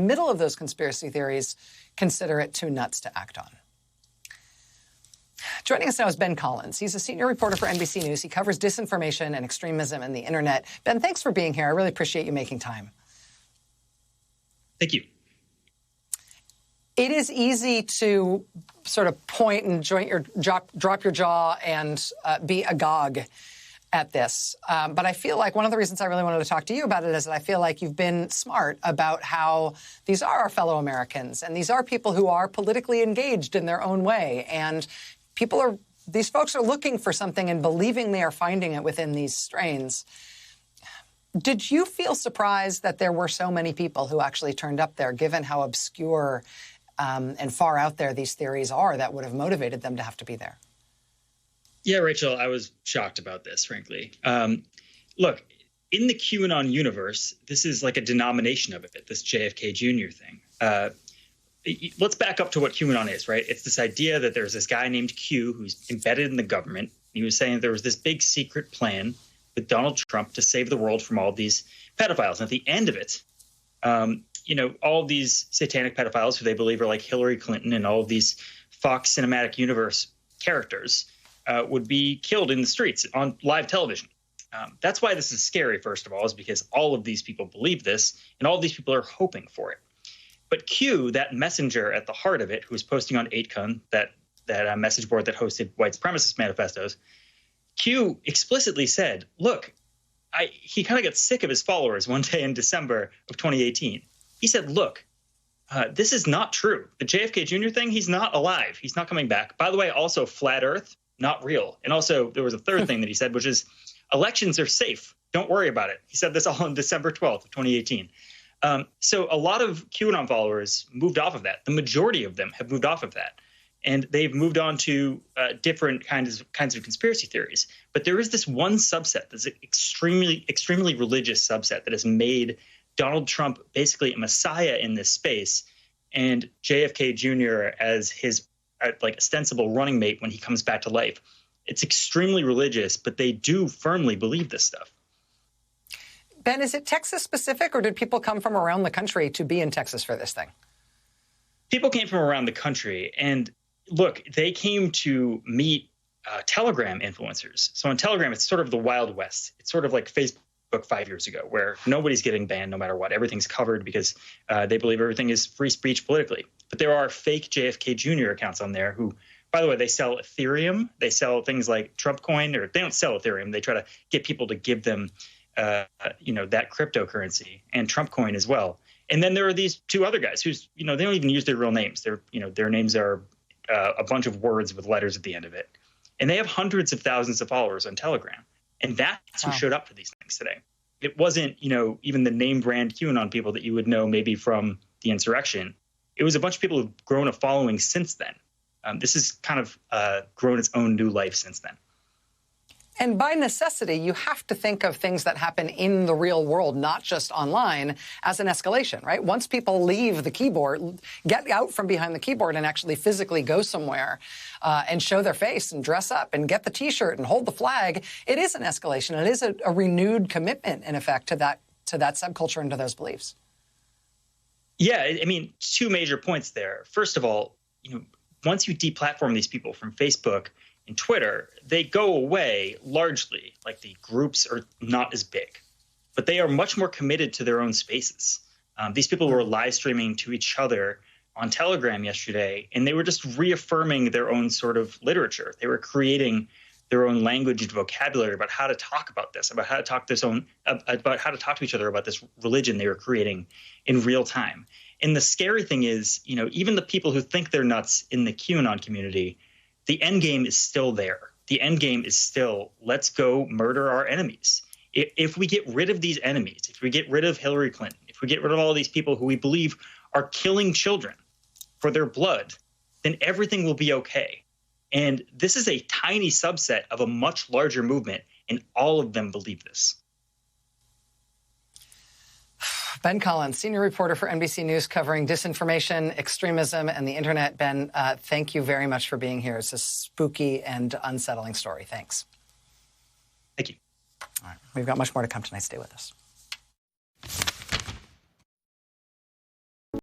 middle of those conspiracy theories consider it too nuts to act on. Joining us now is Ben Collins. He's a senior reporter for NBC News. He covers disinformation and extremism and the internet. Ben, thanks for being here. I really appreciate you making time. Thank you. It is easy to sort of point and drop your jaw and be agog at this. But I feel like one of the reasons I really wanted to talk to you about it is that I feel like you've been smart about how these are our fellow Americans, and these are people who are politically engaged in their own way. And these folks are looking for something and believing they are finding it within these strains. Did you feel surprised that there were so many people who actually turned up there, given how obscure and far out there these theories are that would have motivated them to have to be there? Yeah, Rachel, I was shocked about this, frankly. Look, in the QAnon universe, this is like a denomination of it, this JFK Jr. thing. Let's back up to what QAnon is, right? It's this idea that there's this guy named Q who's embedded in the government. He was saying there was this big secret plan with Donald Trump to save the world from all these pedophiles. And at the end of it, all these satanic pedophiles who they believe are like Hillary Clinton and all of these Fox Cinematic Universe characters would be killed in the streets on live television. That's why this is scary, first of all, is because all of these people believe this and all of these people are hoping for it. But Q, that messenger at the heart of it, who was posting on 8kun, that message board that hosted white supremacist manifestos, Q explicitly said, look, he kind of got sick of his followers one day in December of 2018. He said, look, this is not true. The JFK Jr. thing, he's not alive. He's not coming back. By the way, also flat Earth, not real. And also there was a third thing that he said, which is elections are safe. Don't worry about it. He said this all on December 12th of 2018. So a lot of QAnon followers moved off of that. The majority of them have moved off of that. And they've moved on to different kinds of conspiracy theories. But there is this one subset, this extremely religious subset that has made Donald Trump basically a messiah in this space, and JFK Jr. as his ostensible running mate when he comes back to life. It's extremely religious, but they do firmly believe this stuff. Ben, is it Texas specific, or did people come from around the country to be in Texas for this thing? People came from around the country, and look, they came to meet Telegram influencers. So on Telegram, it's sort of the Wild West. It's sort of like Facebook 5 years ago, where nobody's getting banned no matter what. Everything's covered because they believe everything is free speech politically. But there are fake JFK Jr. accounts on there who, by the way, they sell Ethereum. They sell things like Trump coin, or they don't sell Ethereum. They try to get people to give them that cryptocurrency and Trump coin as well. And then there are these two other guys who's, they don't even use their real names. Their names are a bunch of words with letters at the end of it. And they have hundreds of thousands of followers on Telegram. And that's who showed up for these things today. It wasn't, even the name brand QAnon people that you would know maybe from the insurrection. It was a bunch of people who've grown a following since then. This has kind of grown its own new life since then. And by necessity, you have to think of things that happen in the real world, not just online, as an escalation, right? Once people leave the keyboard, get out from behind the keyboard and actually physically go somewhere and show their face and dress up and get the T-shirt and hold the flag, it is an escalation. It is a renewed commitment, in effect, to that subculture and to those beliefs. Yeah, I mean, two major points there. First of all, once you deplatform these people from Facebook and Twitter, they go away largely. Like, the groups are not as big, but they are much more committed to their own spaces. These people were live streaming to each other on Telegram yesterday, and they were just reaffirming their own sort of literature. They were creating their own language and vocabulary about how to talk about this, about how to talk about how to talk to each other about this religion they were creating in real time. And the scary thing is, even the people who think they're nuts in the QAnon community, the end game is still there. The end game is still, let's go murder our enemies. If we get rid of these enemies, if we get rid of Hillary Clinton, if we get rid of all these people who we believe are killing children for their blood, then everything will be okay. And this is a tiny subset of a much larger movement, and all of them believe this. Ben Collins, senior reporter for NBC News, covering disinformation, extremism, and the internet. Ben, thank you very much for being here. It's a spooky and unsettling story. Thanks. Thank you. All right. We've got much more to come tonight. Stay with us.